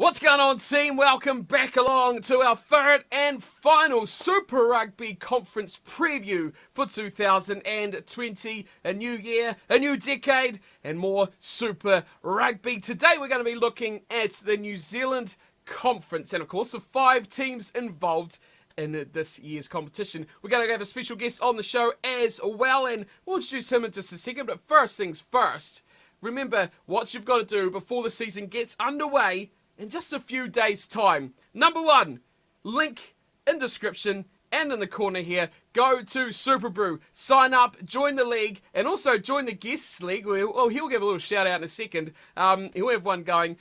What's going on, team? Welcome back along to our third and final Super Rugby Conference preview for 2020. A new year, a new decade, and more Super Rugby. Today we're going to be looking at the New Zealand Conference and, of course, the 5 teams involved in this year's competition. We're going to have a special guest on the show as well, and we'll introduce him in just a second. But first things first, remember what you've got to do before the season gets underway in just a few days' time. Number 1, link in description and in the corner here. Go to Super Brew, sign up, join the league, and also join the Guests League. He'll give a little shout out in a second. He'll have one going.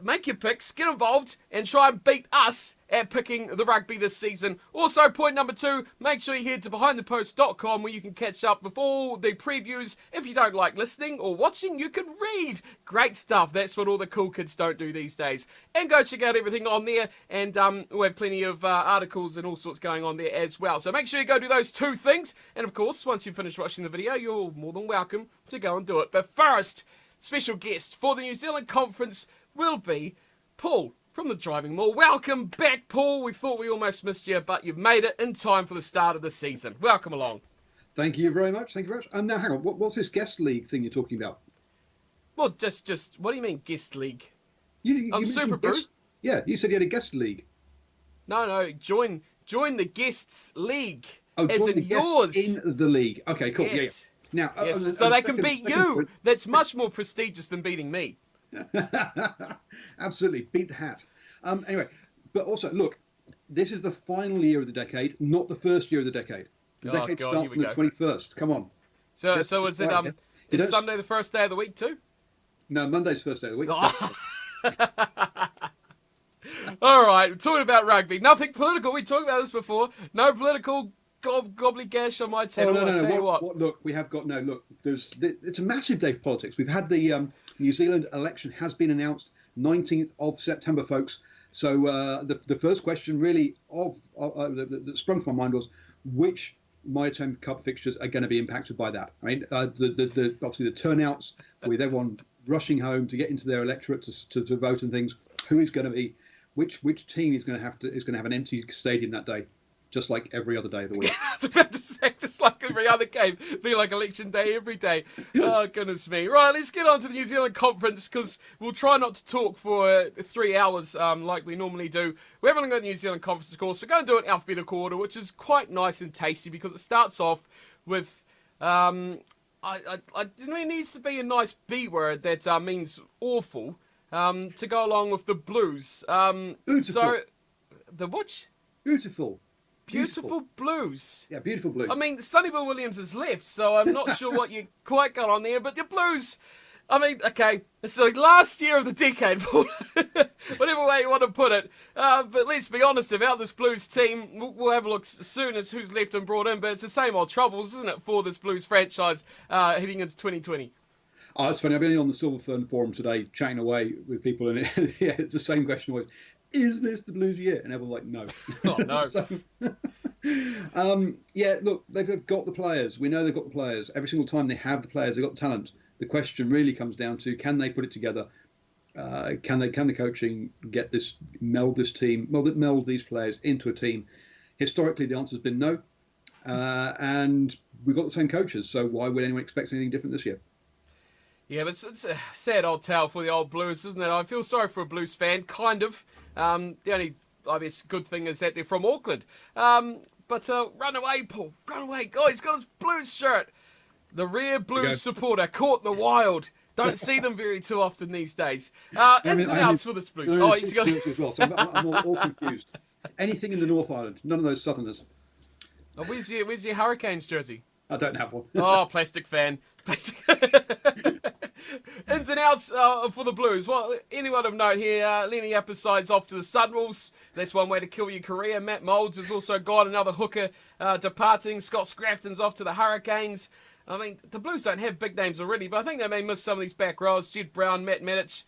Make your picks, get involved, and try and beat us at picking the rugby this season. Also, point number 2, make sure you head to behindthepost.com where you can catch up with all the previews. If you don't like listening or watching, you can read. Great stuff. That's what all the cool kids don't do these days. And go check out everything on there, and we'll have plenty of articles and all sorts going on there as well. So make sure you go do those 2 things. And of course, once you've finished watching the video, you're more than welcome to go and do it. But first, special guest for the New Zealand Conference will be Paul from the Driving Maul. Welcome back, Paul. We thought we almost missed you, but you've made it in time for the start of the season. Welcome along. Thank you very much. Thank you very much. Now, hang on. What's this guest league thing you're talking about? Well, just what do you mean guest league? You Super Brew. Yeah, you said you had a guest league. No. Join the guests league. Oh, as join in the guests yours in the league. Okay, cool. Yes. Yeah. Now, Yes. So they can beat you. That's much more prestigious than beating me. Absolutely, beat the hat. Anyway, but also look, this is the final year of the decade, not the first year of the decade. The decade starts on the 21st. Come on. So is it is Sunday the first day of the week too? No, Monday's the first day of the week. All right, talking about rugby, nothing political. We talked about this before. No political gobbledygook on my channel. No. I tell you what. Look, we have got Look, it's a massive day for politics. We've had the New Zealand election has been announced 19th of September, folks. So the first question really that sprung to my mind was which My Time Cup fixtures are going to be impacted by that. I mean, obviously the turnouts with everyone rushing home to get into their electorate to vote and things. Who is going to be which team is going to have an empty stadium that day? Just like every other day of the week. I was about to say, just like every other game, be like election day every day. Oh, goodness me. Right, let's get on to the New Zealand Conference, because we'll try not to talk for 3 hours like we normally do. We haven't got the New Zealand Conference, of course. We're going to do it in alphabetical order, which is quite nice and tasty, because it starts off with... it needs to be a nice B word that means awful to go along with the Blues. Beautiful. So, the what? Beautiful Blues. Yeah, beautiful Blues. I mean, Sonny Bill Williams has left, so I'm not sure what you quite got on there. But the Blues, I mean, okay, it's the last year of the decade, whatever way you want to put it. But let's be honest about this Blues team. We'll have a look as soon as who's left and brought in. But it's the same old troubles, isn't it, for this Blues franchise heading into 2020? Oh, it's funny. I've been on the Silver Fern forum today, chatting away with people, and yeah, it's the same question always. Is this the Blues year? And everyone's like, no. Oh, no. So, yeah, look, they've got the players. We know they've got the players. Every single time they have the players, they've got the talent. The question really comes down to, can they put it together? Can the coaching get this, meld these players into a team? Historically, the answer has been no. And we've got the same coaches. So why would anyone expect anything different this year? Yeah, but it's a sad old tale for the old Blues, isn't it? I feel sorry for a Blues fan, kind of. The only obvious good thing is that they're from Auckland. But run away, Paul. Run away. Oh, he's got his Blues shirt. The rare Blues supporter caught in the wild. Don't see them very too often these days. Ins and outs for this Blues. Oh, he's got as well. So I'm all confused. Anything in the North Island. None of those Southerners. Oh, where's your Hurricanes jersey? I don't have one. Oh, plastic fan. Plastic. Ins and outs for the Blues. Well, anyone of note here, Lenny Apposide's off to the Sunwolves. That's one way to kill your career. Matt Moulds has also got another hooker departing. Scott Scrafton's off to the Hurricanes. I mean, the Blues don't have big names already, but I think they may miss some of these back rows. Jed Brown, Matt Medic,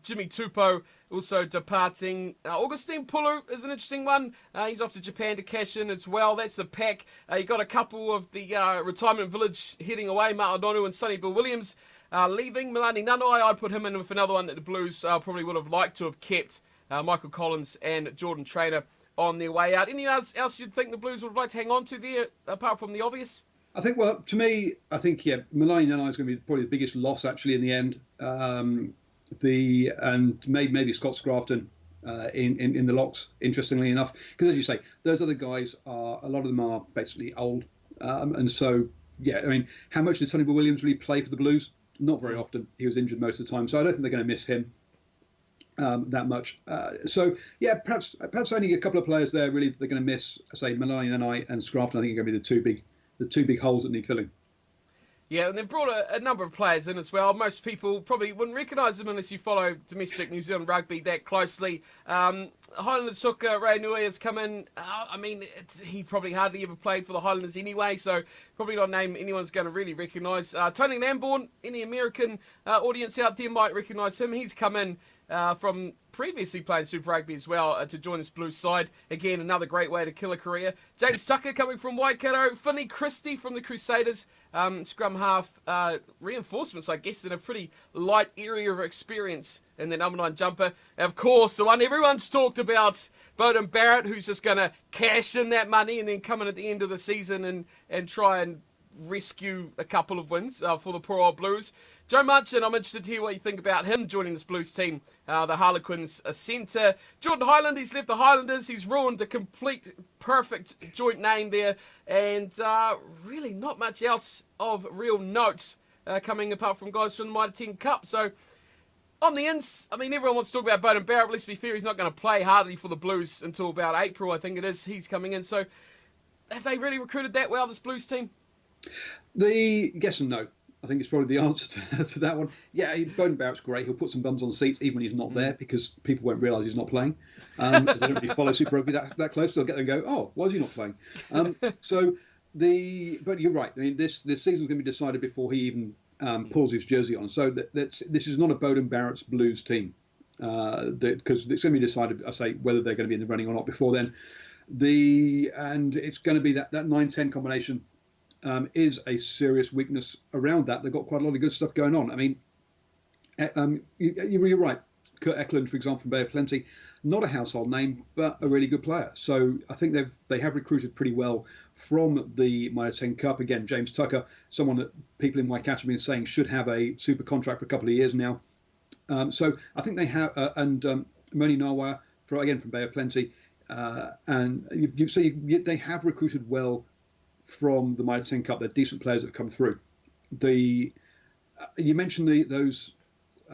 Jimmy Tupou also departing. Augustine Pulu is an interesting one. He's off to Japan to cash in as well. That's the pack. You got a couple of the retirement village heading away, Ma'anonu and Sonny Bill Williams. leaving. Milani Nanai, I'd put him in with another one that the Blues probably would have liked to have kept. Michael Collins and Jordan Trainer on their way out. Anything else you'd think the Blues would have liked to hang on to there, apart from the obvious? I think, well, to me, Milani Nanai is going to be probably the biggest loss actually in the end. Maybe Scott Scrafton in the locks, interestingly enough, because as you say, those other guys a lot of them are basically old, and so yeah, I mean, how much did Sonny Bill Williams really play for the Blues? Not very often. He was injured most of the time, so I don't think they're going to miss him that much. So yeah, perhaps only a couple of players there really they're going to miss. Say Milani Nanai and Scrafton, I think are going to be the two big holes that need filling. Yeah, and they've brought a number of players in as well. Most people probably wouldn't recognise them unless you follow domestic New Zealand rugby that closely. Highlanders hooker Ray Nui has come in. He probably hardly ever played for the Highlanders anyway, so probably not a name anyone's going to really recognise. Tony Lambourne, any American audience out there might recognise him. He's come in from previously playing Super Rugby as well to join this Blues side. Again, another great way to kill a career. James Tucker coming from Waikato. Finley Christie from the Crusaders. Scrum half reinforcements, I guess, in a pretty light area of experience in the number 9 jumper. Of course, the one everyone's talked about, Beauden Barrett, who's just going to cash in that money and then come in at the end of the season and try and rescue a couple of wins for the poor old Blues. Joe Munchin, I'm interested to hear what you think about him joining this Blues team. The Harlequins centre. Jordan Highland, he's left the Highlanders. He's ruined the complete, perfect joint name there. And really not much else of real note coming apart from guys from the Mitre 10 Cup. So on the ins, I mean, everyone wants to talk about Beauden Barrett. But let's be fair, he's not going to play hardly for the Blues until about April, I think it is. He's coming in. So have they really recruited that well, this Blues team? The yes and no. I think it's probably the answer to that one. Yeah, Beauden Barrett's great. He'll put some bums on seats even when he's not there because people won't realise he's not playing. They don't really follow Super Rugby that close. They'll get there and go, oh, why is he not playing? But you're right. I mean, this season's going to be decided before he even pulls his jersey on. So this is not a Beauden Barrett's Blues team because it's going to be decided, I say, whether they're going to be in the running or not before then. And it's going to be that 9-10 combination. Is a serious weakness around that. They've got quite a lot of good stuff going on. I mean, you're right. Kurt Eklund, for example, from Bay of Plenty, not a household name, but a really good player. So I think they have recruited pretty well from the Mitre 10 Cup. Again, James Tucker, someone that people in Waikato have been saying should have a super contract for a couple of years now. So I think they have, and Moni Nawaya, from Bay of Plenty, and they have recruited well from the Mitre 10 Cup. They're decent players that have come through. You mentioned those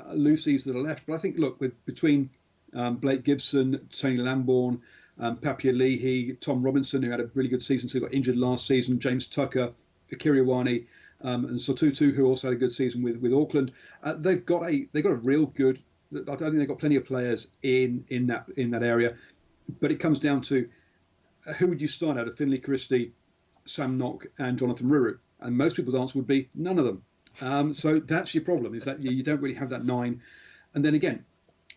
Lucies that are left, but I think, look, between Blake Gibson, Tony Lambourne, Papia Leahy, Tom Robinson, who had a really good season, so he got injured last season, James Tucker, Akira Wani, and Sotutu, who also had a good season with Auckland. They've got a real good. I think they've got plenty of players in that area, but it comes down to who would you start out of Finley Christie, Sam Nock and Jonathan Ruru, and most people's answer would be none of them. So that's your problem, is that you don't really have that 9. And then again,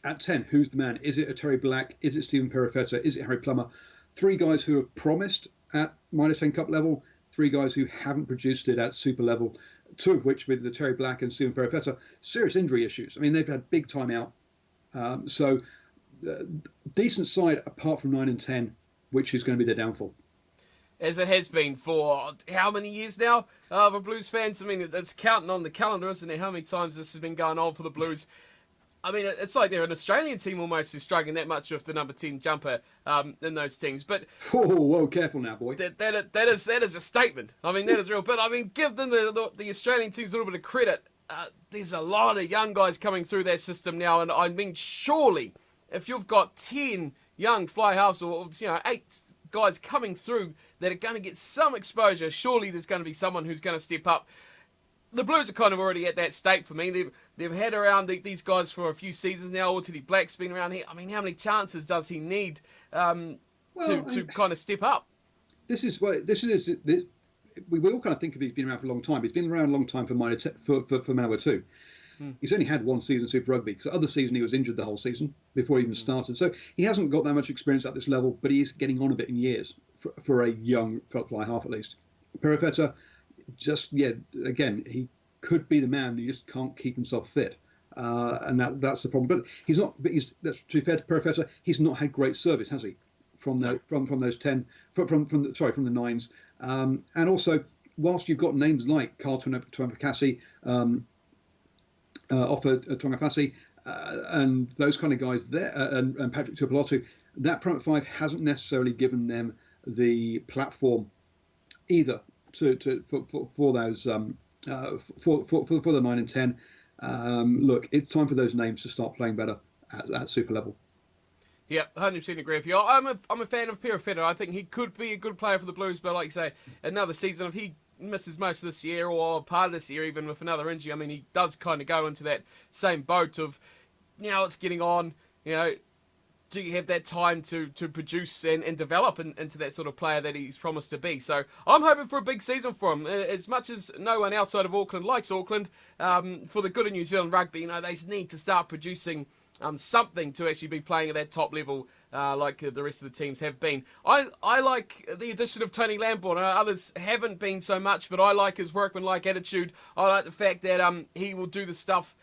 at 10, who's the man? Is it a Terry Black? Is it Stephen Perifetta? Is it Harry Plummer? 3 guys who have promised at Mitre 10 Cup level, 3 guys who haven't produced it at super level, 2 of which, with the Terry Black and Stephen Perifetta, serious injury issues. I mean, they've had big time out. So decent side apart from 9 and 10, which is going to be their downfall. As it has been for how many years now for Blues fans? I mean, it's counting on the calendar, isn't it? How many times this has been going on for the Blues? I mean, it's like they're an Australian team almost who's struggling that much with the number 10 jumper in those teams. But whoa, careful now, boy. That is a statement. I mean, that is real. But I mean, give them the Australian teams a little bit of credit. There's a lot of young guys coming through their system now, and I mean, surely if you've got 10 young fly halves or 8 guys coming through that are going to get some exposure, surely there's going to be someone who's going to step up. The Blues are kind of already at that state for me. They've had around these guys for a few seasons now. Ortidi Black's been around here. I mean, how many chances does he need to kind of step up? This is we all kind of think of he's been around for a long time. He's been around a long time for Manawa too. He's only had 1 season Super Rugby. So other season he was injured the whole season before he even started. So he hasn't got that much experience at this level, but he's getting on a bit in years for a young fly half at least. Perifetta, again, he could be the man who just can't keep himself fit. And that's the problem. But he's not. But to be fair to Professor, he's not had great service, has he? From those 10, from the nines. And also, whilst you've got names like Carl Tuamapakasi, Offa Tuamapakasi, and those kind of guys there, and Patrick Tuipulotu, that front five hasn't necessarily given them the platform either for those for the 9 and 10. Look, it's time for those names to start playing better at super level. Yeah, 100% agree with you. I'm a fan of Perofeta. I think he could be a good player for the Blues, but like you say, another season, if he misses most of this year or part of this year, even with another injury, I mean, he does kind of go into that same boat of, it's getting on, do you have that time to produce and develop into that sort of player that he's promised to be? So I'm hoping for a big season for him. As much as no one outside of Auckland likes Auckland, for the good of New Zealand rugby, they need to start producing something to actually be playing at that top level like the rest of the teams have been. I like the addition of Tony Lamborn. Others haven't been so much, but I like his workman-like attitude. I like the fact that he will do the stuff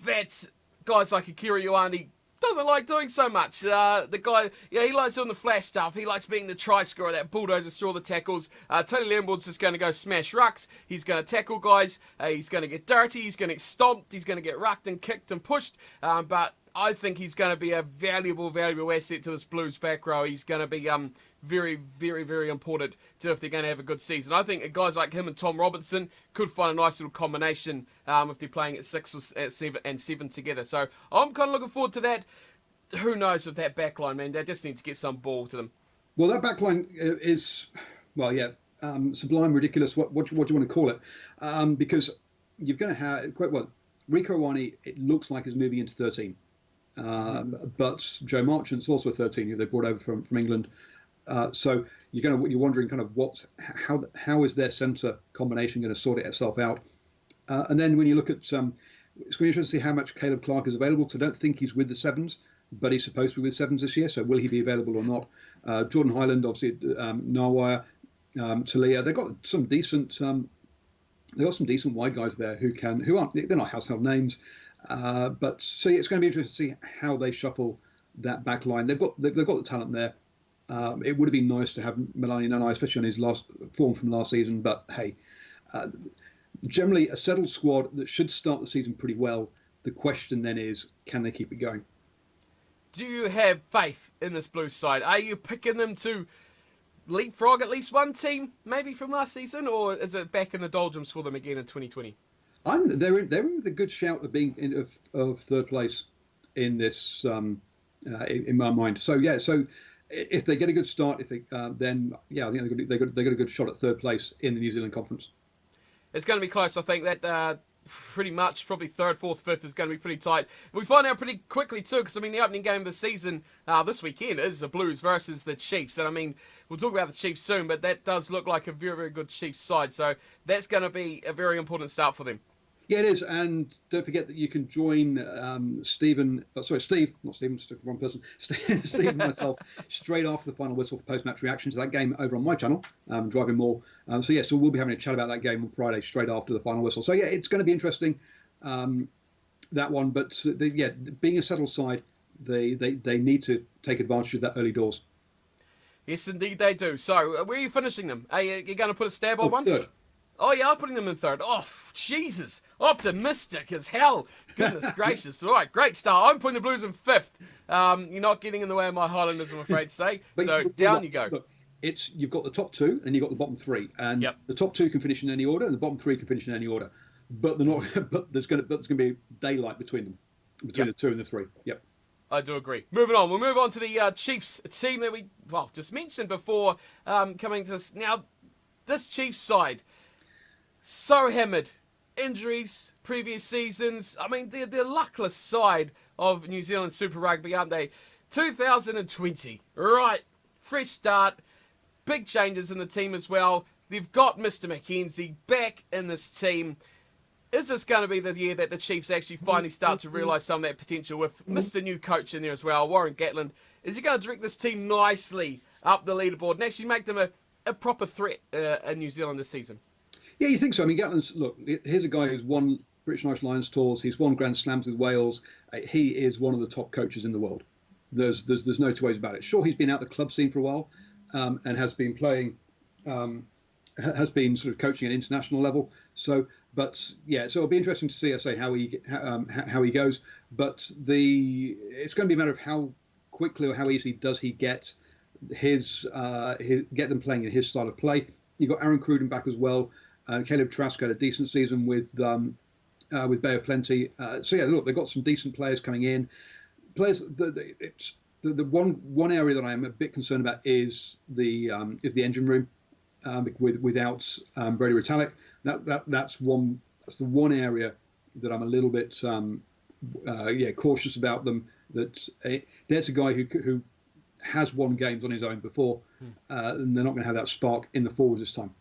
that guys like Akira Ioane doesn't like doing so much. The guy, he likes doing the flash stuff. He likes being the try scorer, that bulldozer through all the tackles. Tony Lamborn's just going to go smash rucks. He's going to tackle guys. He's going to get dirty. He's going to get stomped. He's going to get rucked and kicked and pushed. But I think he's going to be a valuable asset to this Blues back row. He's going to be very, very, very important to if they're going to have a good season. I think guys like him and Tom Robinson could find a nice little combination if they're playing at 6 or at 7 together. So I'm kind of looking forward to that. Who knows with that backline, man? They just need to get some ball to them. Well, that backline is, sublime, ridiculous. What do you want to call it? Because you're going to have Rieko Ioane. It looks like is moving into 13. But Joe Marchant's also 13, who they brought over from England. So you're wondering kind of how is their centre combination going to sort itself out? And then when you look at it's going to be interesting to see how much Caleb Clark is available. So I don't think he's with the Sevens, but he's supposed to be with Sevens this year. So will he be available or not? Jordan Highland, obviously, Nawaya, Talia. They've got some decent. They've got some decent wide guys there they're not household names. But see, it's going to be interesting to see how they shuffle that back line. They've got the talent there. It would have been nice to have Melani Nanai, especially on his last form from last season. But hey, generally a settled squad that should start the season pretty well. The question then is, can they keep it going? Do you have faith in this Blues side? Are you picking them to leapfrog at least one team, maybe from last season, or is it back in the doldrums for them again in 2020? They're in with a good shout of being of third place in this in my mind. So if they get a good start, I think they got a good shot at third place in the New Zealand Conference. It's going to be close. I think that pretty much probably third, fourth, fifth is going to be pretty tight. We find out pretty quickly too, because the opening game of the season this weekend is the Blues versus the Chiefs, and we'll talk about the Chiefs soon, but that does look like a very, very good Chiefs side. So that's going to be a very important start for them. Yeah, it is, and don't forget that you can join Steve, not Stephen, wrong person, Steve and myself, straight after the final whistle for post-match reaction to that game over on my channel, Driving Maul. So we'll be having a chat about that game on Friday, straight after the final whistle. So yeah, it's going to be interesting, that one. But being a settled side, they need to take advantage of that early doors. Yes, indeed they do. So where are you finishing them? Are you going to put a stab on one? Third. Oh, yeah, I'm putting them in third. Oh, Jesus. Optimistic as hell. Goodness gracious. All right, great start. I'm putting the Blues in fifth. You're not getting in the way of my Highlanders, I'm afraid to say. So down you go. Look, you've got the top two and you've got the bottom three. And the top two can finish in any order and the bottom three can finish in any order. But they're not. But there's going to be daylight between them, between the two and the three. Yep. I do agree. Moving on. We'll move on to the Chiefs team that we just mentioned before coming to this. Now, this Chiefs side, so hammered. Injuries, previous seasons. They're the luckless side of New Zealand Super Rugby, aren't they? 2020. Right. Fresh start. Big changes in the team as well. They've got Mr. McKenzie back in this team. Is this going to be the year that the Chiefs actually finally start to realise some of that potential with Mr. New Coach in there as well, Warren Gatland? Is he going to direct this team nicely up the leaderboard and actually make them a proper threat in New Zealand this season? Yeah, you think so? I mean, Gatland's look. Here's a guy who's won British and Irish Lions tours. He's won Grand Slams with Wales. He is one of the top coaches in the world. There's no two ways about it. Sure, he's been out the club scene for a while, and has been playing, has been sort of coaching at international level. So, but yeah, so it'll be interesting to see, I say, how he goes. But it's going to be a matter of how quickly or how easily does he get get them playing in his style of play. You've got Aaron Cruden back as well. Caleb Trask had a decent season with Bay of Plenty. So yeah, look, they've got some decent players coming in. Players. The one area that I'm a bit concerned about is the engine room without Brady Retallick. That's the one area that I'm a little bit cautious about them. There's a guy who has won games on his own before, and they're not going to have that spark in the forwards this time.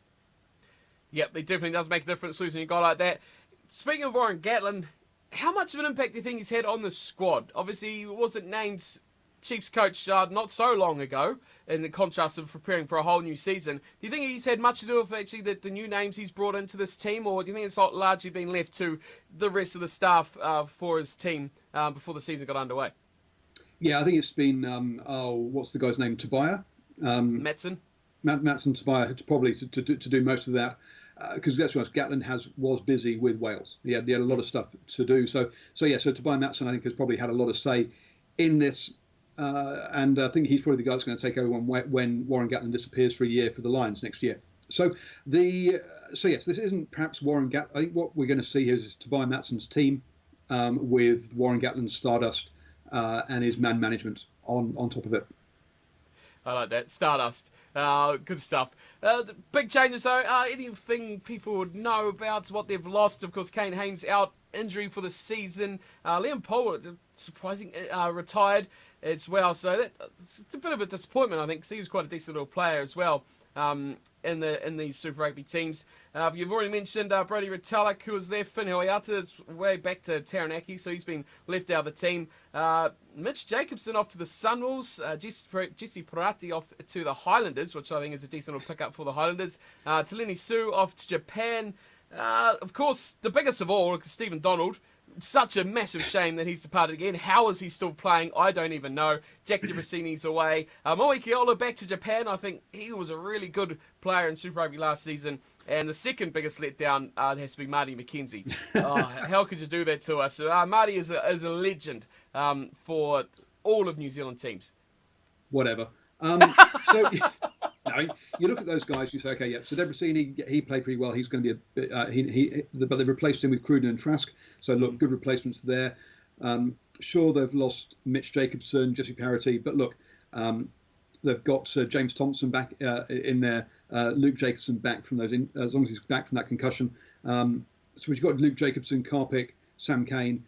Yep, it definitely does make a difference losing a guy like that. Speaking of Warren Gatland, how much of an impact do you think he's had on the squad? Obviously, he wasn't named Chiefs coach not so long ago, in the contrast of preparing for a whole new season. Do you think he's had much to do with actually the new names he's brought into this team, or do you think it's largely been left to the rest of the staff for his team before the season got underway? Yeah, I think it's been, what's the guy's name? Tobiah? Matson? Matson Tobiah, probably to do most of that. Because let's be honest, Gatland was busy with Wales. He had a lot of stuff to do. So Tobiah Matson, I think, has probably had a lot of say in this. And I think he's probably the guy that's going to take over when Warren Gatland disappears for a year for the Lions next year. So yes, this isn't perhaps Warren Gatland. I think what we're going to see here is Tobiah Matson's team with Warren Gatland's Stardust and his man management on top of it. I like that. Stardust. Good stuff. The big changes, though. Anything people would know about what they've lost? Of course, Kane Hames out, injury for the season. Liam Powell, surprising, retired as well. So it's a bit of a disappointment, I think, because he was quite a decent little player as well in these Super Rugby teams. You've already mentioned Brody Retallick, who was there. Finn Hoiata is way back to Taranaki, so he's been left out of the team. Mitch Jacobson off to the Sunwolves. Jesse Parati off to the Highlanders, which I think is a decent little pickup for the Highlanders. Teleni Sue off to Japan. Of course, the biggest of all, Stephen Donald. Such a massive shame that he's departed again. How is he still playing? I don't even know. Jack DeBrasini's away. Moe Keola back to Japan. I think he was a really good player in Super Rugby last season. And the second biggest letdown has to be Marty McKenzie. How could you do that to us? Marty is a legend for all of New Zealand teams. Whatever. You look at those guys, you say, okay, yeah. So DeBrasini, he played pretty well. He's going to be but they've replaced him with Cruden and Trask. So look, good replacements there. Sure, they've lost Mitch Jacobson, Jesse Parity, but look, they've got James Thompson back in there. Luke Jacobson back from those, as long as he's back from that concussion. So we've got Luke Jacobson, Karpik, Sam Kane.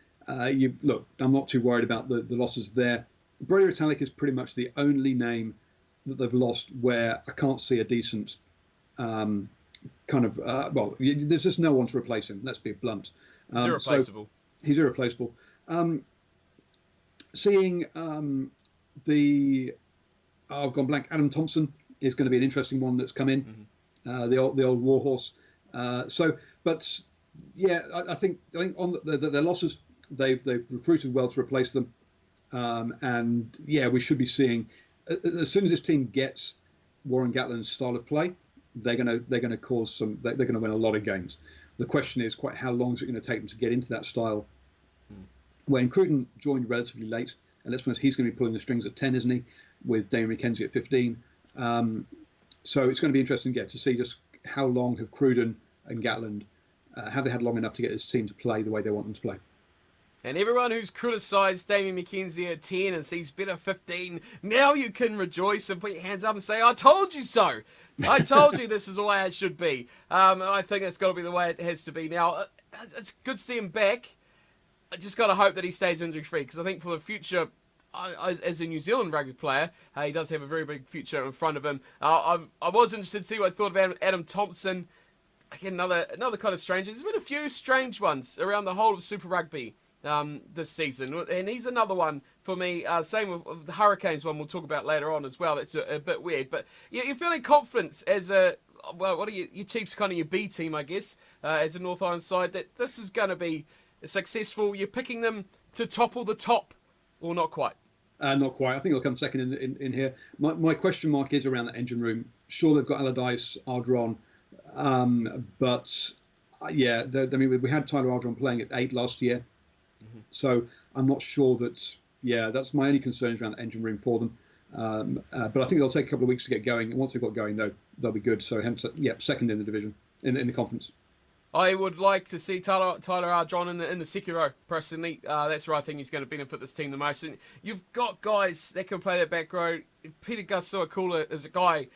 Look, I'm not too worried about the losses there. Brody Retallick is pretty much the only name that they've lost where I can't see a decent there's just no one to replace him. Let's be blunt. He's irreplaceable. So he's irreplaceable. Seeing I've gone blank. Adam Thompson is going to be an interesting one that's come in. Mm-hmm. The old warhorse. I think on their losses, they've recruited well to replace them. We should be seeing as soon as this team gets Warren Gatland's style of play, they're going to cause some. They're going to win a lot of games. The question is quite how long is it going to take them to get into that style. When Cruden joined relatively late, and let's be honest, he's going to be pulling the strings at 10, isn't he? With Damien McKenzie at 15. So it's going to be interesting to see just how long have Cruden and Gatland have they had long enough to get this team to play the way they want them to play. And everyone who's criticised Damien McKenzie at 10 and sees better 15, now you can rejoice and put your hands up and say, I told you so. I told you this is the way it should be. I think that's got to be the way it has to be. Now, it's good to see him back. I just got to hope that he stays injury-free, because I think for the future, as a New Zealand rugby player, he does have a very big future in front of him. I was interested to see what I thought about Adam Thompson. Again, another kind of strange. There's been a few strange ones around the whole of Super Rugby this season, and he's another one for me. Same with the Hurricanes one we'll talk about later on as well. It's a bit weird, but you're feeling confident as well, what are your Chiefs kind of your B team, I guess, as a North Island side, that this is going to be successful. You're picking them to topple the top, or not quite? Not quite. I think it'll come second in here. My question mark is around the engine room. Sure, they've got Allardyce, Ardron, but yeah, I mean, we had Tyler Ardron playing at 8 last year, so I'm not sure that. Yeah, that's my only concerns around the engine room for them. But I think they'll take a couple of weeks to get going, and once they've got going, they'll be good. So, hence, yeah, second in the division, in the conference. I would like to see Tyler Ardron in the second row, personally. That's where I think he's going to benefit this team the most. And you've got guys that can play that back row. Peter Gasua-Kula is a guy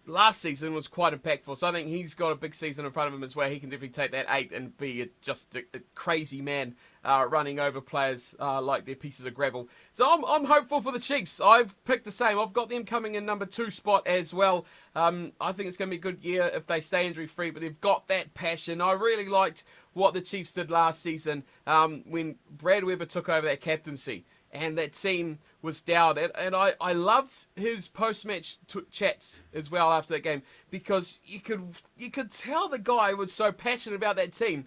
last season was quite impactful, so I think he's got a big season in front of him as well. He can definitely take that 8 and be just a crazy man running over players like they're pieces of gravel. So I'm hopeful for the Chiefs. I've picked the same. I've got them coming in number 2 spot as well. I think it's going to be a good year if they stay injury free, but they've got that passion. I really liked what the Chiefs did last season when Brad Weber took over that captaincy. And that team was down. And I loved his post-match chats as well after that game, because you could tell the guy was so passionate about that team.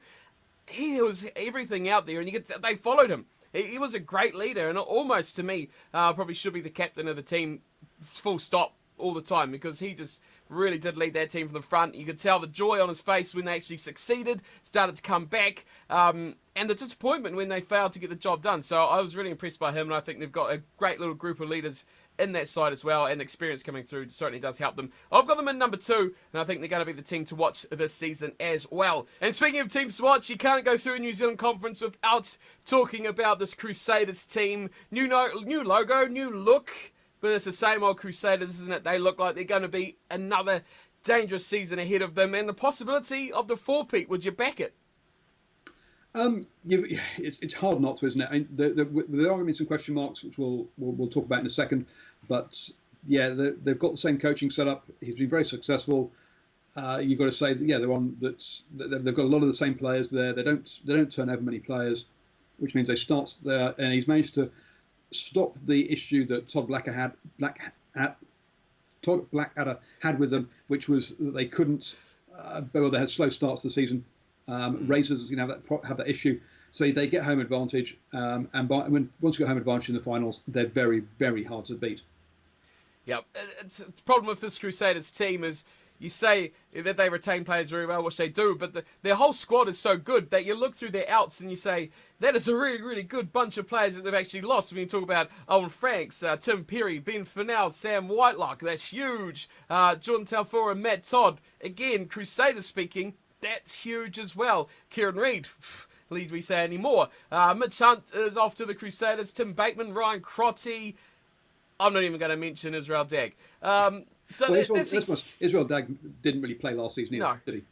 He was everything out there, and they followed him. He was a great leader, and almost to me, probably should be the captain of the team, full stop, all the time, because he just really did lead that team from the front. You could tell the joy on his face when they actually succeeded, started to come back, and the disappointment when they failed to get the job done. So I was really impressed by him, and I think they've got a great little group of leaders in that side as well, and experience coming through certainly does help them. I've got them in number 2, and I think they're going to be the team to watch this season as well. And speaking of teams to watch, you can't go through a New Zealand conference without talking about this Crusaders team. New logo, new look, but it's the same old Crusaders, isn't it? They look like they're going to be another dangerous season ahead of them, and the possibility of the four-peat. Would you back it? It's hard not to, isn't it? There are going to be some question marks, which we'll talk about in a second. But yeah, they've got the same coaching setup. He's been very successful. You've got to say that, yeah, they've got a lot of the same players there. They don't turn over many players, which means they start there. And he's managed to stop the issue that Todd Blackadder had with them, which was that they couldn't. They had slow starts to the season. Racers, have that issue, so they get home advantage, and once you get home advantage in the finals, they're very, very hard to beat. Yeah, the problem with this Crusaders team is you say that they retain players very well, which they do, but their whole squad is so good that you look through their outs and you say that is a really, really good bunch of players that they've actually lost. When you talk about Owen Franks, Tim Perry, Ben Fennell, Sam Whitelock, that's huge. Jordan Taufua, Matt Todd, again, Crusaders speaking. That's huge as well. Kieran Reid, need we say any more? Mitch Hunt is off to the Crusaders. Tim Bateman, Ryan Crotty. I'm not even going to mention Israel Dag. Israel Dag didn't really play last season either, did he?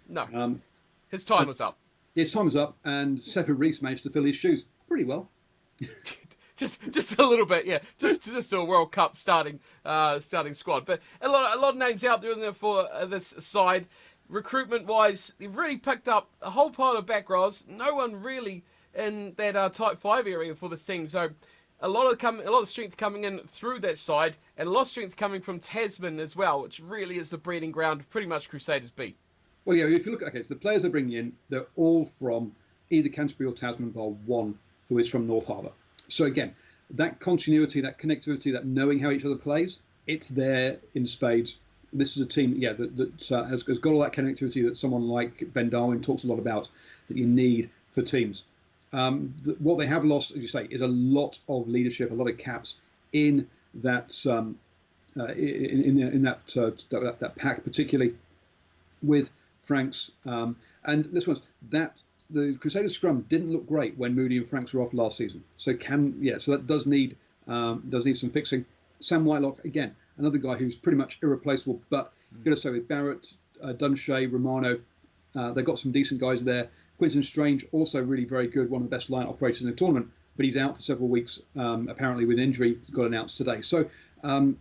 No. His time was up. His time was up, and Severin Rees managed to fill his shoes pretty well. just a little bit, yeah. Just a World Cup starting squad. But a lot of names out there, isn't there, for this side. Recruitment-wise, they've really picked up a whole pile of back rows. No one really in that Type 5 area for this team. So a lot of strength coming in through that side, and a lot of strength coming from Tasman as well, which really is the breeding ground of pretty much Crusaders B. Well, yeah, if you look at so the players they're bringing in, they're all from either Canterbury or Tasman, bar one, who is from North Harbour. So again, that continuity, that connectivity, that knowing how each other plays, it's there in spades. This is a team, that has got all that connectivity that someone like Ben Darwin talks a lot about, that you need for teams. What they have lost, as you say, is a lot of leadership, a lot of caps in that that pack, particularly with Franks. And this one's that the Crusaders scrum didn't look great when Moody and Franks were off last season. So that does need some fixing. Sam Whitelock, again, another guy who's pretty much irreplaceable, but I've got to say, with Barrett, Dunshay, Romano, they've got some decent guys there. Quinton Strange, also really very good, one of the best line operators in the tournament, but he's out for several weeks, apparently with injury, got announced today. So so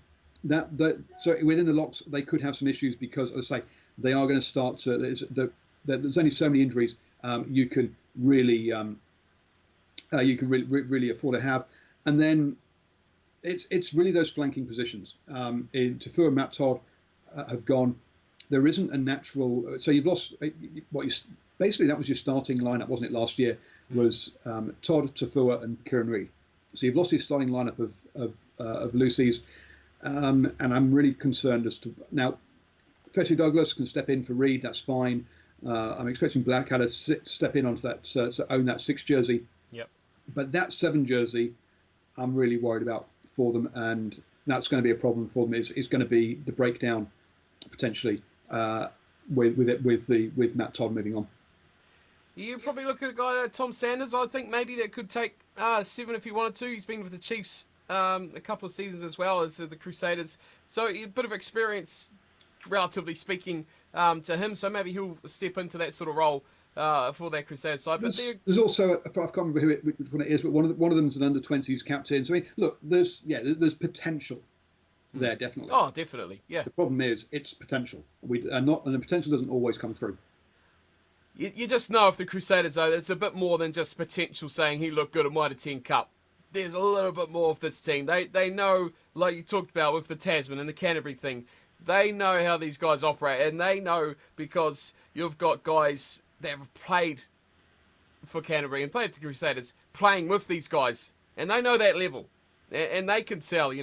within the locks, they could have some issues because, as I say, they are going to start to. There's only so many injuries you can really afford to have, and then it's really those flanking positions. Tafua and Matt Todd have gone. there isn't a natural. So you've lost what you basically that was your starting lineup, wasn't it? Last year was Todd, Tafua, and Kieran Reid. So you've lost your starting lineup of Lucy's, and I'm really concerned as to now. Fetty Douglas can step in for Reid. That's fine. I'm expecting Blackadder to step in onto that to own that 6 jersey. Yep. But that 7 jersey, I'm really worried about for them, and that's going to be a problem for them. Is going to be the breakdown potentially with Matt Todd moving on. You probably look at a guy like Tom Sanders. I think maybe that could take 7 if he wanted to. He's been with the Chiefs a couple of seasons as well as the Crusaders, so a bit of experience, relatively speaking, to him. So maybe he'll step into that sort of role for their Crusaders side. But there's also I can't remember which one it is, but one of them's an under-20s captain. So I mean, look, there's potential there, definitely. Oh, definitely, yeah. The problem is it's potential. And the potential doesn't always come through. You just know if the Crusaders, though, it's a bit more than just potential saying he looked good at Mitre 10 Cup. There's a little bit more of this team. They know, like you talked about with the Tasman and the Canterbury thing, they know how these guys operate, and they know because you've got guys that have played for Canterbury and played for the Crusaders playing with these guys, and they know that level. And they can tell,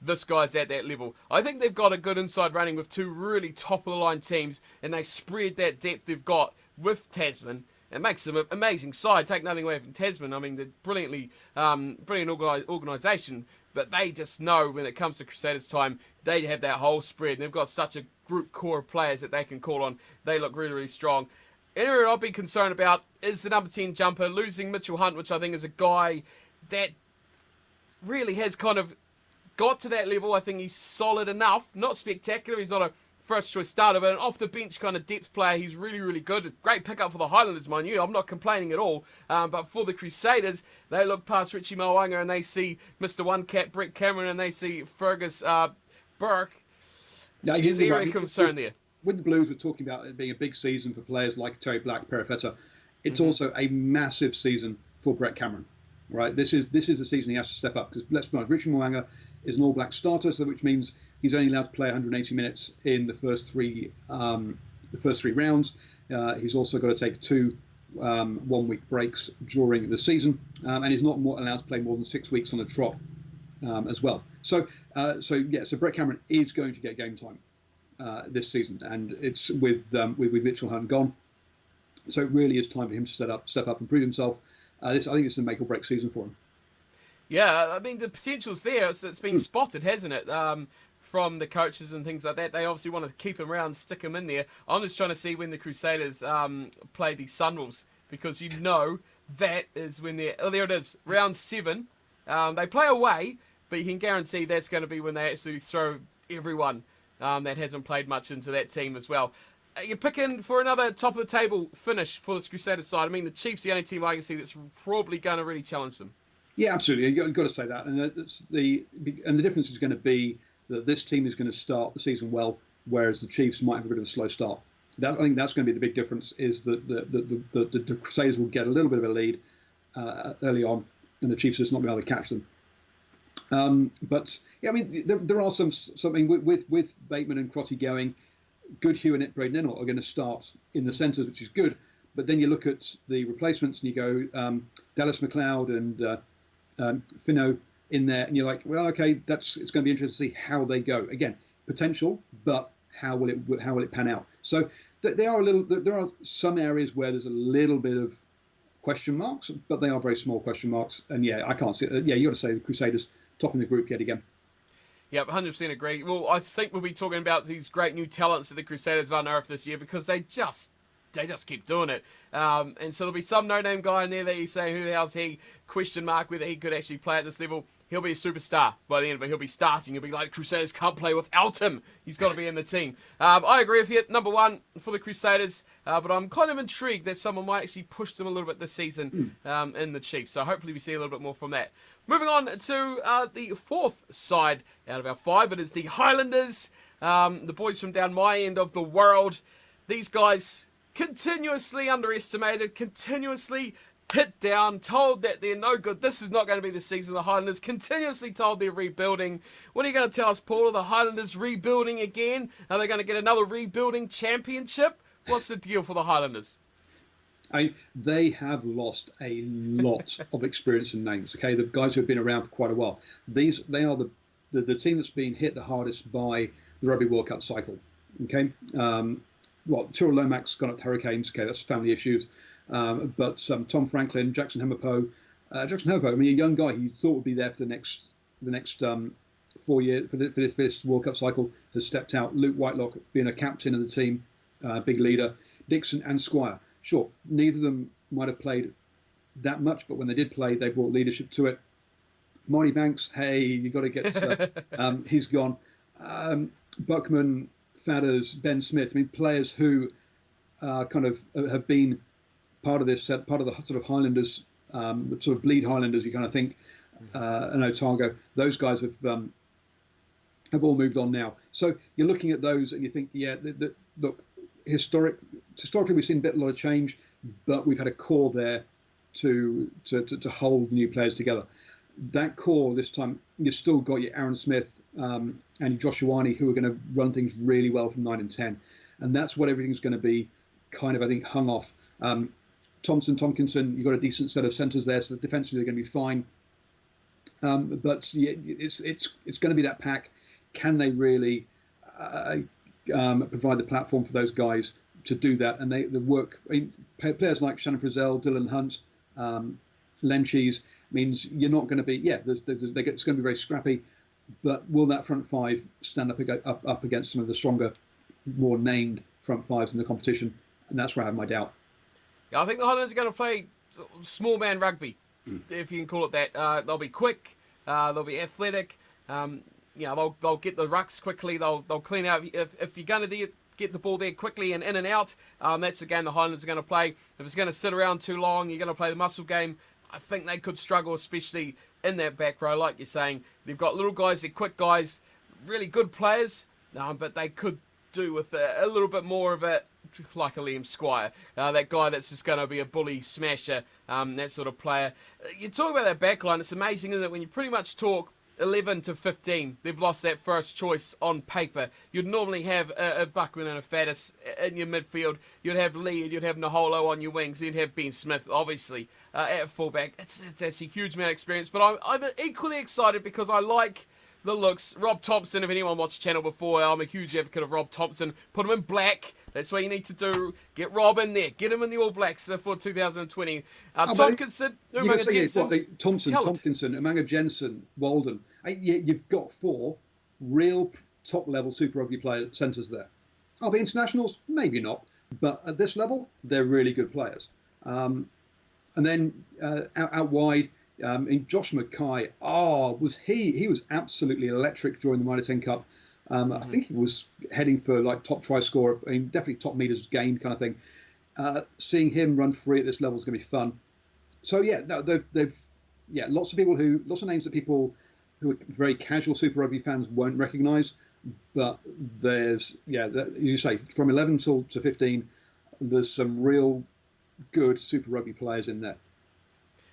this guy's at that level. I think they've got a good inside running with 2 really top-of-the-line teams, and they spread that depth they've got with Tasman. It makes them an amazing side. Take nothing away from Tasman. I mean, they're brilliant organisation, but they just know when it comes to Crusaders time, they have that whole spread. And they've got such a group core of players that they can call on. They look really, really strong. An area I'll be concerned about is the number 10 jumper, losing Mitchell Hunt, which I think is a guy that really has kind of got to that level. I think he's solid enough. Not spectacular. He's not a first choice starter, but an off the bench kind of depth player. He's really, really good. Great pickup for the Highlanders, mind you. I'm not complaining at all. But for the Crusaders, they look past Richie Mo'unga and they see Mr. One Cap, Brett Cameron, and they see Fergus Burke. Now, There's area concern there. With the Blues, we're talking about it being a big season for players like Terry Black, Perifetta. It's also a massive season for Brett Cameron. Right, this is the season he has to step up, because let's be honest, Richie Mo'unga is an All Black starter, so which means he's only allowed to play 180 minutes in the first three rounds. He's also got to take 2 1-week breaks during the season, and he's not allowed to play more than 6 weeks on a trot as well. So Brett Cameron is going to get game time this season, and it's with Mitchell Hunt gone. So it really is time for him to step up and prove himself. I think it's a make or break season for him. Yeah, I mean, the potential's there. It's been spotted, hasn't it? From the coaches and things like that. They obviously want to keep him around, stick him in there. I'm just trying to see when the Crusaders play the Sunwolves, because that is when they're... Oh, there it is, round 7. They play away, but you can guarantee that's going to be when they actually throw everyone that hasn't played much into that team as well. You're picking for another top-of-the-table finish for this Crusaders side. I mean, the Chiefs are the only team I can see that's probably going to really challenge them. Yeah, absolutely. You've got to say that. And the difference is going to be that this team is going to start the season well, whereas the Chiefs might have a bit of a slow start. I think that's going to be the big difference, is that the Crusaders will get a little bit of a lead early on, and the Chiefs are just not going to be able to catch them. But, yeah, I mean, there are something with Bateman and Crotty going. Good Hugh and Braden Ennell are going to start in the centres, which is good. But then you look at the replacements and you go Dallas McLeod and Finno in there, and you're like, well, okay, it's going to be interesting to see how they go. Again, potential, but how will it pan out? So there are some areas where there's a little bit of question marks, but they are very small question marks. And yeah, I can't see. Yeah, you got to say the Crusaders topping the group yet again. Yep, 100% agree. Well, I think we'll be talking about these great new talents that the Crusaders have unearthed this year, because they just keep doing it. And so there'll be some no-name guy in there that you say, who the hell's he? Question mark whether he could actually play at this level. He'll be a superstar by the end of it. He'll be starting. He'll be like, Crusaders can't play without him. He's got to be in the team. I agree with you. Number 1 for the Crusaders. But I'm kind of intrigued that someone might actually push them a little bit this season in the Chiefs. So hopefully we see a little bit more from that. Moving on to the 4th side out of our 5. It is the Highlanders. The boys from down my end of the world. These guys continuously underestimated, continuously hit down, told that they're no good. This is not going to be the season. The Highlanders continuously told they're rebuilding. What are you going to tell us, Paul? Are the Highlanders rebuilding again? Are they going to get another rebuilding championship? What's the deal for the Highlanders? They have lost a lot of experience and names. Okay, the guys who have been around for quite a while. They are the team that's been hit the hardest by the Rugby World Cup cycle. Okay, Tyrrell Lomax's gone up to Hurricanes. Okay, that's family issues. But Tom Franklin, Jackson Hemmerpoe, I mean, a young guy who you thought would be there for the next 4 years for this World Cup cycle, has stepped out. Luke Whitelock being a captain of the team, big leader. Dixon and Squire. Sure, neither of them might have played that much, but when they did play, they brought leadership to it. Marty Banks, hey, you got to get. He's gone. Buckman, Fadders, Ben Smith. I mean, players who kind of have been part of this set, part of the sort of Highlanders, the sort of bleed Highlanders. You kind of think, and Otago. Those guys have all moved on now. So you're looking at those and you think, yeah, look, historically we've seen a lot of change, but we've had a core there to hold new players together. That core this time, you've still got your Aaron Smith and your Josh Ioane, who are going to run things really well from 9 and 10, and that's what everything's going to be kind of, I think, hung off. Tompkinson, you've got a decent set of centres there, so defensively they're going to be fine. But yeah, it's going to be that pack. Can they really provide the platform for those guys to do that? And the work. I mean, players like Shannon Frizzell, Dylan Hunt, Len Cheese means you're not going to be. Yeah, it's going to be very scrappy. But will that front five stand up against some of the stronger, more named front fives in the competition? And that's where I have my doubt. Yeah, I think the Highlanders are going to play small man rugby, if you can call it that. They'll be quick. They'll be athletic. They'll get the rucks quickly. They'll clean out. If you're going to get the ball there quickly and in and out, that's the game the Highlanders are going to play. If it's going to sit around too long, you're going to play the muscle game. I think they could struggle, especially in that back row. Like you're saying, they've got little guys, they're quick guys, really good players, but they could do with a little bit more of it, like a Liam Squire, that guy that's just going to be a bully smasher, that sort of player. You talk about that back line, it's amazing, isn't it, when you pretty much talk 11 to 15, they've lost that first choice on paper. You'd normally have a Buckman and a Faddis in your midfield. You'd have Lee, you'd have Naholo on your wings. You'd have Ben Smith, obviously, at fullback. It's a huge amount of experience. But I'm equally excited because I like the looks. Rob Thompson, if anyone watched the channel before, I'm a huge advocate of Rob Thompson. Put him in black. That's what you need to do. Get Rob in there. Get him in the All Blacks for 2020. Tompkinson, Umaga Jensen. Tompkinson, Umaga Jensen, Walden. You've got 4 real top-level Super Rugby player centres there. Are they internationals? Maybe not. But at this level, they're really good players. And then out wide, Josh Mackay, he was absolutely electric during the Minor 10 Cup. I think he was heading for like top try scorer, definitely top meters gained kind of thing. Seeing him run free at this level is going to be fun. So yeah, no, they've lots of names that people who are very casual Super Rugby fans won't recognise. But there's you say from 11 to 15, there's some real good Super Rugby players in there.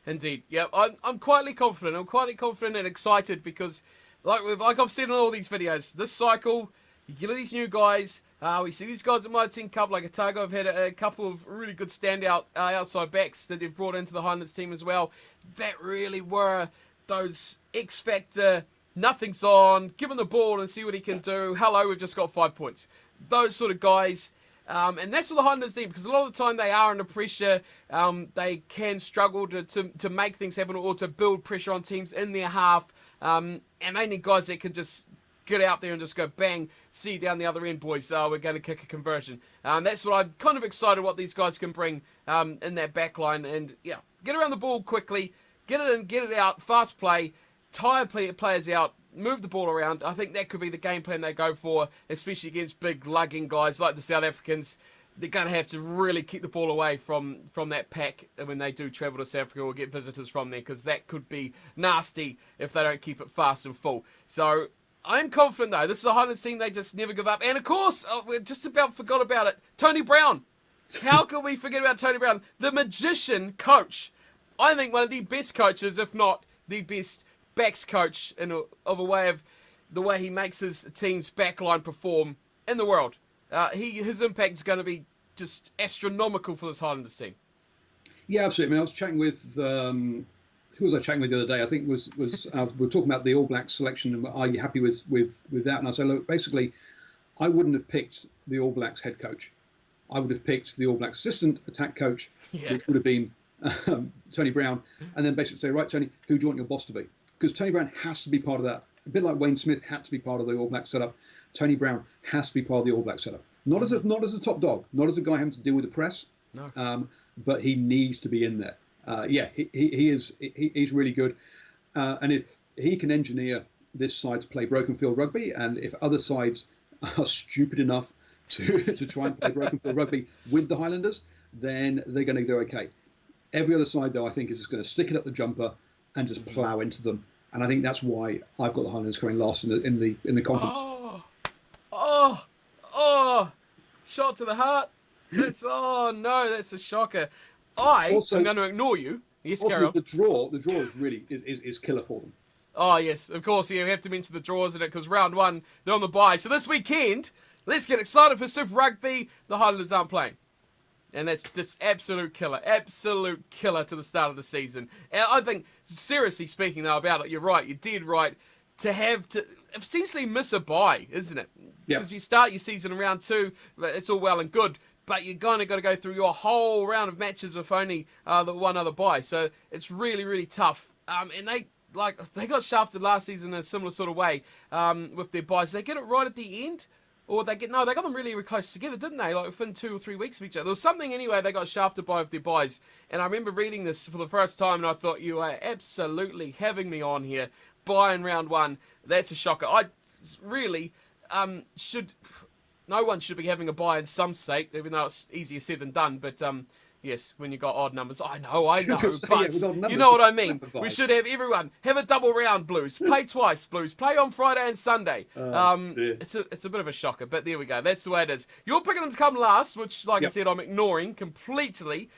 Indeed, yeah, I'm quietly confident. I'm quietly confident and excited because, like I've said in all these videos, this cycle, you get these new guys. We see these guys at my 10 Cup, like Otago, have had a couple of really good standout outside backs that they've brought into the Highlanders team as well. That really were those X factor. Nothing's on. Give him the ball and see what he can do. Hello, we've just got 5 points. Those sort of guys. And that's what the Highlanders need, because a lot of the time they are under pressure. They can struggle to make things happen or to build pressure on teams in their half. And they need guys that can just get out there and just go bang, see down the other end, boys. We're going to kick a conversion. That's what I'm kind of excited what these guys can bring in that back line. And yeah, get around the ball quickly, get it in, get it out, fast play, tire players out, move the ball around. I think that could be the game plan they go for, especially against big lugging guys like the South Africans. They're going to have to really keep the ball away from that pack when they do travel to South Africa or get visitors from there, because that could be nasty if they don't keep it fast and full. So I'm confident, though. This is a Highlanders team. They just never give up. And, of course, we just about forgot about it. Tony Brown. How could we forget about Tony Brown? The magician coach. I think one of the best coaches, if not the best backs coach of a way of the way he makes his team's backline perform in the world. His impact is going to be just astronomical for this Highlanders team. Yeah, absolutely. I mean, I was chatting with who was I chatting with the other day? I think we were talking about the All Blacks selection and are you happy with that? And I said, look, basically, I wouldn't have picked the All Blacks head coach. I would have picked the All Blacks assistant attack coach, which would have been Tony Brown, and then basically say, right, Tony, who do you want your boss to be? Because Tony Brown has to be part of that. A bit like Wayne Smith had to be part of the All Blacks setup. Tony Brown has to be part of the All Blacks setup. Not as a top dog, not as a guy having to deal with the press, but he needs to be in there. He's really good, and if he can engineer this side to play broken field rugby, and if other sides are stupid enough to try and play broken field rugby with the Highlanders, then they're going to do okay. Every other side, though, I think is just going to stick it up the jumper and just plough into them, and I think that's why I've got the Highlanders coming last in the conference. Shot to the heart. That's a shocker. I'm going to ignore you. Yes, also, the draw is really is killer for them. Oh, yes, of course. Yeah, we have to mention the draws in it because round one, they're on the bye. So this weekend, let's get excited for Super Rugby. The Highlanders aren't playing. And that's just absolute killer to the start of the season. And I think, seriously speaking though about it, you're right, you did right to have to essentially miss a bye, isn't it? Because you start your season in round two, it's all well and good, but you're kind of got to go through your whole round of matches with only the one other bye. So it's really, really tough. And they got shafted last season in a similar sort of way with their byes. They get it right at the end, or they got them really, really close together, didn't they? Like within 2 or 3 weeks of each other. There was something anyway. They got shafted by with their byes, and I remember reading this for the first time, and I thought, you are absolutely having me on here. Bye in round one. That's a shocker. I really no one should be having a bye in some state, even though it's easier said than done. But yes, when you got odd numbers, I know, but you know what I mean. We should have everyone have a double round, Blues. Play twice, Blues. Play on Friday and Sunday. It's a bit of a shocker, but there we go. That's the way it is. You're picking them to come last, which, like I said, I'm ignoring completely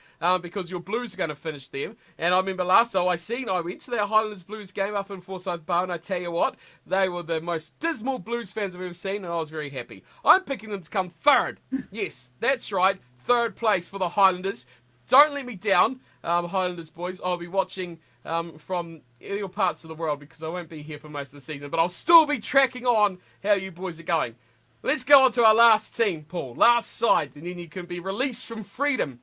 because your Blues are going to finish them. And I remember last time I went to that Highlanders Blues game up in Forsyth Bar, and I tell you what, they were the most dismal Blues fans I've ever seen, and I was very happy. I'm picking them to come third. Yes, that's right. Third place for the Highlanders. Don't let me down, Highlanders boys. I'll be watching from all parts of the world because I won't be here for most of the season, but I'll still be tracking on how you boys are going. Let's go on to our last team, Paul. Last side, and then you can be released from freedom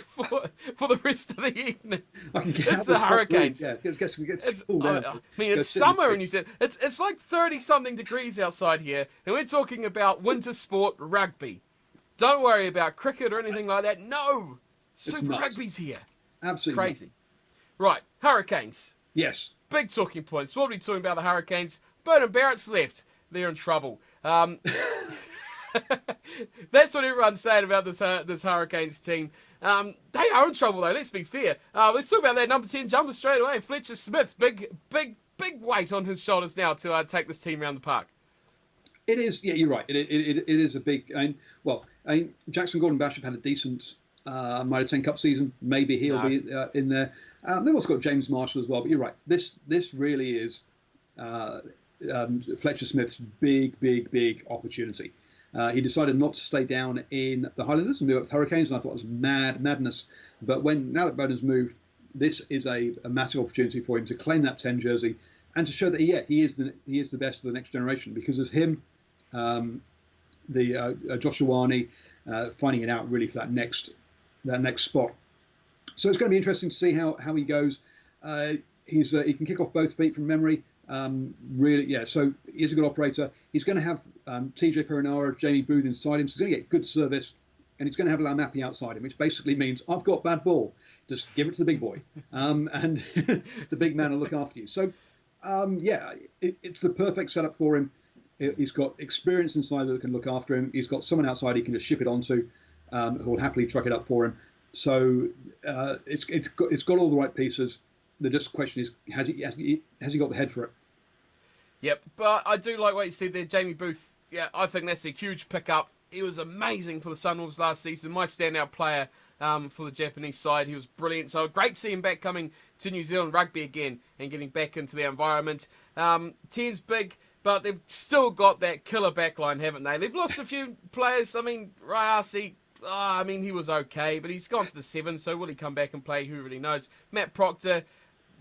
for the rest of the evening. It's the Hurricanes. It's summer and you said it's like 30-something degrees outside here, and we're talking about winter sport rugby. Don't worry about cricket or anything like that. No! Super Rugby's here. Absolutely crazy. Right, Hurricanes. Yes. Big talking points. What are we talking about the Hurricanes? Burton Barrett's left. They're in trouble. That's what everyone's saying about this Hurricanes team. They are in trouble though. Let's be fair. Let's talk about that number 10 jumper straight away. Fletcher Smith, big weight on his shoulders now to take this team around the park. It is. Yeah, you're right. It is a big. Jackson Gordon-Bashop had a decent Mitre 10 Cup season. Maybe he'll be in there. They've also got James Marshall as well. But you're right. This really is Fletcher Smith's big opportunity. He decided not to stay down in the Highlanders and move up with Hurricanes, and I thought it was madness. But now that Bowden's moved, this is a massive opportunity for him to claim that 10 jersey and to show that he is the best of the next generation. Because there's him, Josh Ioane, finding it out really for that next spot. So it's going to be interesting to see how he goes. He can kick off both feet from memory. So he's a good operator. He's going to have TJ Perinara, Jamie Booth inside him, so he's going to get good service, and he's going to have Lamapi outside him, which basically means I've got bad ball. Just give it to the big boy, and the big man will look after you. So, it's the perfect setup for him. He's got experience inside that can look after him. He's got someone outside he can just ship it onto, who will happily truck it up for him. So it's got all the right pieces. The just question is, has he got the head for it? Yep, but I do like what you said there, Jamie Booth. Yeah, I think that's a huge pickup. He was amazing for the Sunwolves last season. My standout player for the Japanese side. He was brilliant. So great to see him back coming to New Zealand rugby again and getting back into their environment. 10's big, but they've still got that killer backline, haven't they? They've lost a few players. I mean, Rayasi, he was okay, but he's gone to the 7, so will he come back and play? Who really knows? Matt Proctor,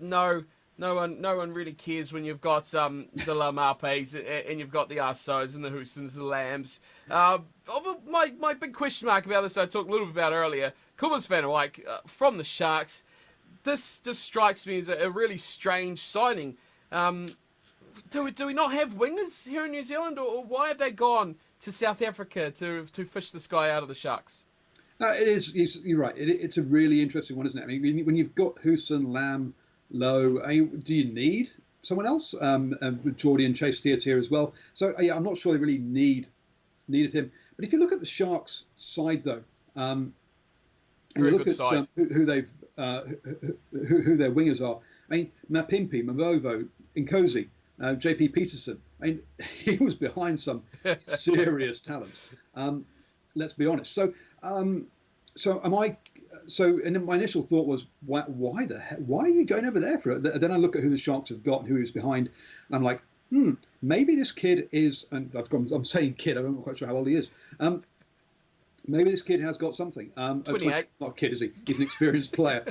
no one really cares when you've got the Lamapes and you've got the Arsos and the Houstons, the Lambs. My big question mark about this I talked a little bit about earlier, Cobus van Wyk from the Sharks. This just strikes me as a really strange signing. Do we not have wingers here in New Zealand, or why have they gone to South Africa to fish this guy out of the Sharks? It is. You're right. It's a really interesting one, isn't it? I mean, when you've got Houston, Lamb, Lowe, do you need someone else? With Geordie and Chase Tier as well. So yeah, I'm not sure they really needed him. But if you look at the Sharks side, though, and you look at who they've who their wingers are. I mean, Mapimpi, Mavovo, Nkosi, JP Peterson. I mean, he was behind some serious talent. Let's be honest. So and then my initial thought was, why the heck? Why are you going over there for it? Then I look at who the Sharks have got and who is behind, and I'm like, maybe this kid is, and I'm saying kid, I'm not quite sure how old he is. Maybe this kid has got something. 28. Not a kid, is he? He's an experienced player.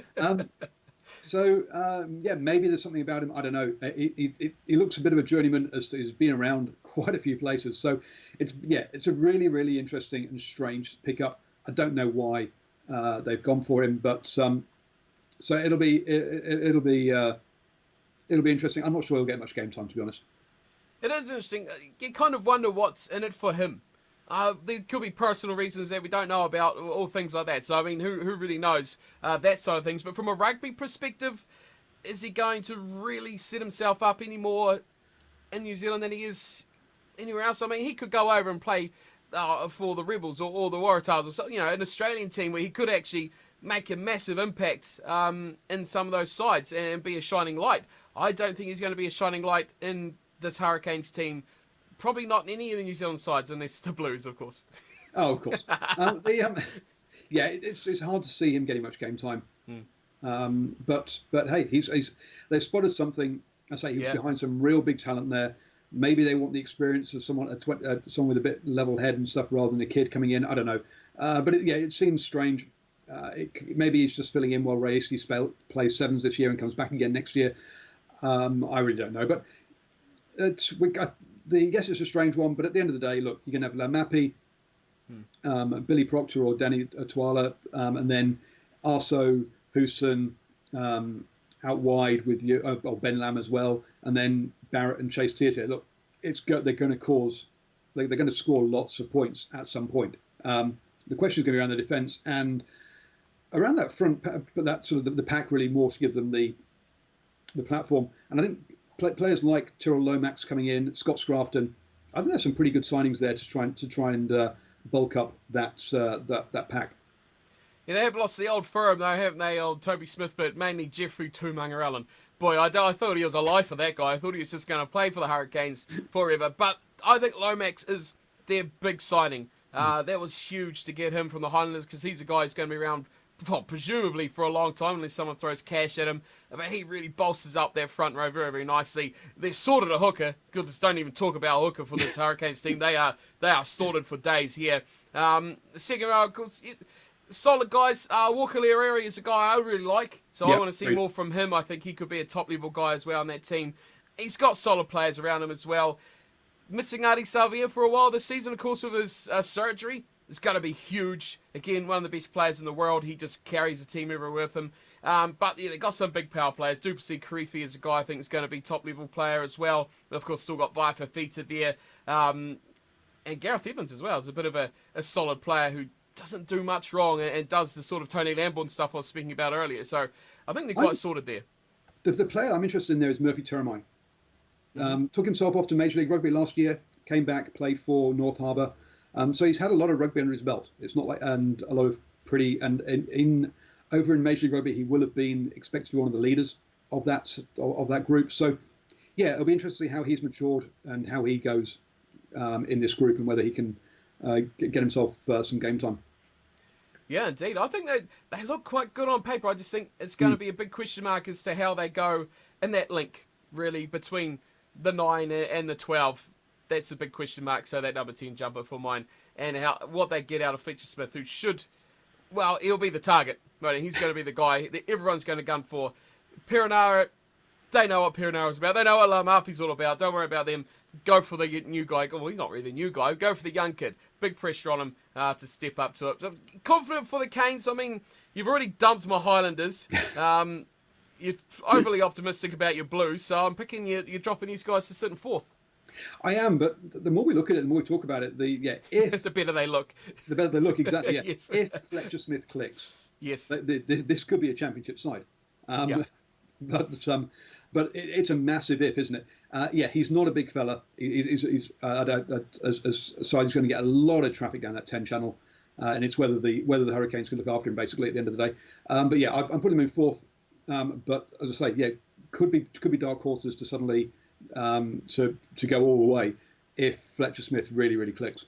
Maybe there's something about him. I don't know. He looks a bit of a journeyman, as he's been around quite a few places. So it's a really, really interesting and strange pickup. I don't know why they've gone for him, but so it'll be interesting. I'm not sure he'll get much game time, to be honest. It is interesting. You kind of wonder what's in it for him. There could be personal reasons that we don't know about, or things like that. So, I mean, who really knows that side of things? But from a rugby perspective, is he going to really set himself up any more in New Zealand than he is anywhere else? I mean, he could go over and play for the Rebels or the Waratahs, or so, an Australian team where he could actually make a massive impact in some of those sides and be a shining light. I don't think he's going to be a shining light in this Hurricanes team. Probably not in any of the New Zealand sides, unless the Blues, of course. Oh, of course. It's hard to see him getting much game time. But hey, they've spotted something. I say he was behind some real big talent there. Maybe they want the experience of someone with a bit level head and stuff rather than a kid coming in. I don't know. But it seems strange. Maybe he's just filling in while Rayuski plays sevens this year and comes back again next year. I really don't know. But yes, it's a strange one, but at the end of the day, look, you're going to have Lamapi, Billy Proctor or Danny Atwala, and then Arso, Houston out wide with Ben Lam as well, and then Barrett and Chase Tier. Look, they're going to score lots of points at some point. The question is going to be around the defence and around that front, but that sort of the pack really more to give them the platform. And I think players like Tyrrell Lomax coming in, Scott Scrafton, I think there's some pretty good signings there to try and bulk up that pack. Yeah, they have lost the old firm, though, haven't they? Old Toby Smith, but mainly Jeffrey Tumunga-Allen. Boy, I thought he was a lifer, that guy. I thought he was just going to play for the Hurricanes forever. But I think Lomax is their big signing. That was huge to get him from the Highlanders, because he's a guy who's going to be around, presumably for a long time, unless someone throws cash at him. But he really bolsters up their front row very, very nicely. They're sorted a hooker. Goodness, don't even talk about a hooker for this Hurricanes team. They are sorted for days here. Second row, of course, solid guys. Walker Leareri is a guy I really like, so I want to see more from him. I think he could be a top-level guy as well on that team. He's got solid players around him as well. Missing Adi Savia for a while this season, of course, with his surgery. It's going to be huge. Again, one of the best players in the world. He just carries the team everywhere with him. But yeah, they got some big power players. Duplessis Karifi is a guy I think is going to be top-level player as well. But of course, still got Vai Fafita there. And Gareth Evans as well is a bit of a solid player who doesn't do much wrong and does the sort of Tony Lamborn stuff I was speaking about earlier. So I think they're quite sorted there. The player I'm interested in there is Murphy Turamai. Took himself off to Major League Rugby last year, came back, played for North Harbour. So he's had a lot of rugby under his belt. It's not like, and a lot of over in Major League Rugby, he will have been expected to be one of the leaders of that group. So yeah, it'll be interesting to see how he's matured and how he goes in this group and whether he can get himself some game time. Yeah, indeed. I think they look quite good on paper. I just think it's going to be a big question mark as to how they go in that link, really, between the 9 and the 12. That's a big question mark, so that number 10 jumper for mine. And what they get out of Fletcher Smith, who should, well, he'll be the target. Right? He's going to be the guy that everyone's going to gun for. Perenara, they know what Perenara's about. They know what Lamapi's all about. Don't worry about them. Go for the new guy. Well, he's not really the new guy. Go for the young kid. Big pressure on him to step up to it. So, confident for the Canes. I mean, you've already dumped my Highlanders. You're overly optimistic about your Blues, so I'm picking you're dropping these guys to sit in fourth. I am, but the more we look at it, the more we talk about it, if the better they look. The better they look, exactly. Yeah. Yes. If Fletcher Smith clicks, yes, this could be a championship side. But it's a massive if, isn't it? He's not a big fella. He's as side is going to get a lot of traffic down that 10 channel, and it's whether the Hurricanes can look after him basically at the end of the day. I'm putting him in fourth. But as I say, could be dark horses to suddenly to go all the way if Fletcher Smith really clicks.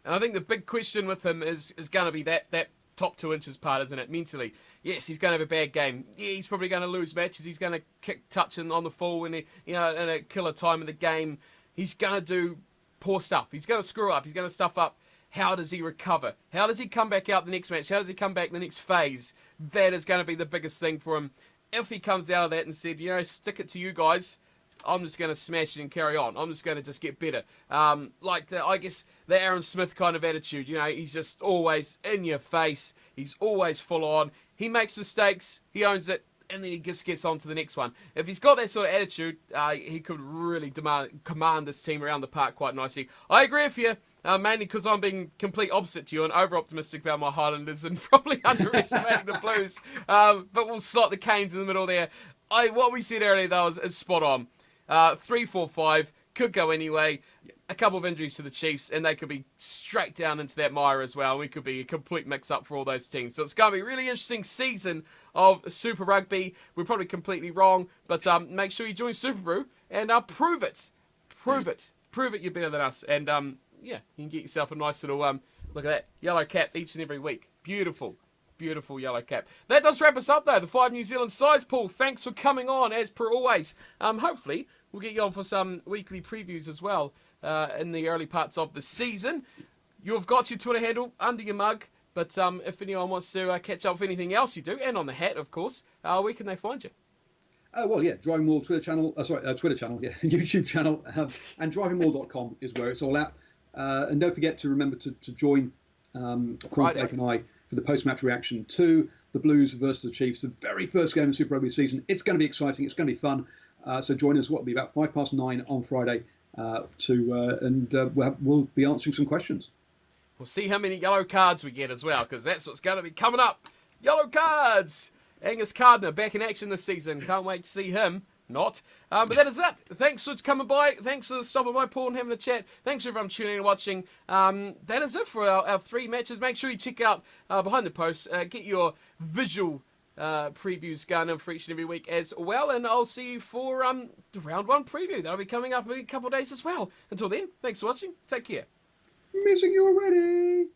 And I think the big question with him is going to be that top 2 inches part, isn't it? Mentally, yes, he's going to have a bad game. Yeah, he's probably going to lose matches. He's going to kick touching on the full in a killer time of the game. He's going to do poor stuff. He's going to screw up. He's going to stuff up. How does he recover? How does he come back out the next match? How does he come back the next phase? That is going to be the biggest thing for him. If he comes out of that and said, stick it to you guys, I'm just going to smash it and carry on. I'm just going to just get better. I guess the Aaron Smith kind of attitude. He's just always in your face. He's always full on. He makes mistakes. He owns it. And then he just gets on to the next one. If he's got that sort of attitude, he could really command this team around the park quite nicely. I agree with you. Mainly because I'm being complete opposite to you and over-optimistic about my Highlanders and probably underestimating the Blues. But we'll slot the Canes in the middle there. What we said earlier, though, is spot on. 3-4-5 could go anyway. A couple of injuries to the Chiefs, and they could be straight down into that mire as well. We could be a complete mix-up for all those teams. So it's going to be a really interesting season of Super Rugby. We're probably completely wrong, but make sure you join Super Brew and prove it. Prove it you're better than us. And you can get yourself a nice little, look at that, yellow cap each and every week. Beautiful yellow cap. That does wrap us up, though. The 5 New Zealand size pool. Thanks for coming on, as per always. Hopefully, we'll get you on for some weekly previews as well in the early parts of the season. You've got your Twitter handle under your mug, but if anyone wants to catch up with anything else you do, and on the hat, of course, where can they find you? Driving Maul Twitter channel, YouTube channel, and DrivingMaul.com is where it's all at. And don't forget to remember to join Cornflake and I for the post-match reaction to the Blues versus the Chiefs, the very first game of the Super Rugby season. It's going to be exciting. It's going to be fun. So join us. It'll be about 9:05 on Friday, we'll be answering some questions. We'll see how many yellow cards we get as well, because that's what's going to be coming up. Yellow cards. Angus Gardner back in action this season. Can't wait to see him. Not. But that is it. Thanks for coming by. Thanks for stopping by, Paul, and having a chat. Thanks for everyone tuning in and watching. That is it for our 3 matches. Make sure you check out Behind the Post. Get your visual previews going for each and every week as well. And I'll see you for the round 1 preview. That'll be coming up in a couple of days as well. Until then, thanks for watching. Take care. Missing you already.